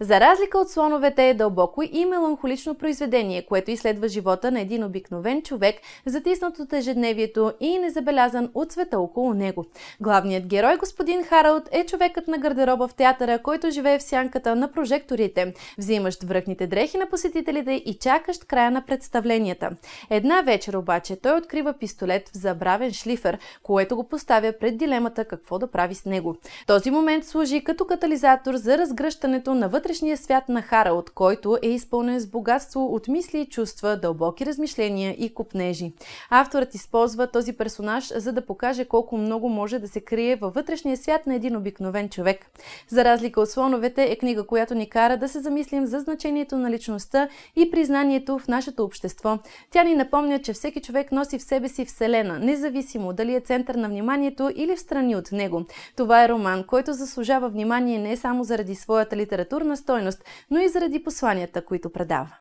За разлика от слоновете е дълбоко и меланхолично произведение, което изследва живота на един обикновен човек, затиснат от ежедневието и незабелязан от света около него. Главният герой, господин Харалд, е човекът на гардероба в театъра, който живее в сянката на прожекторите, взимащ връхните дрехи на посетителите и чакащ края на представленията. Една вечер обаче той открива пистолет в забравен шлифер, което го поставя пред дилемата какво да прави с него. Този момент служи като катализатор за разгръщането на вътрешния свят на Харалд, който е изпълнен с богатство от мисли и чувства, дълбоки размишления и копнежи. Авторът използва този персонаж, за да покаже колко много може да се крие във вътрешния свят на един обикновен човек. За разлика от слоновете е книга, която ни кара да се замислим за значението на личността и признанието в нашето общество. Тя ни напомня, че всеки човек носи в себе си вселена, независимо дали е център на вниманието или встрани от него. Това е роман, който заслужава внимание не само заради своята литературна стойност, но и заради посланията, които предава.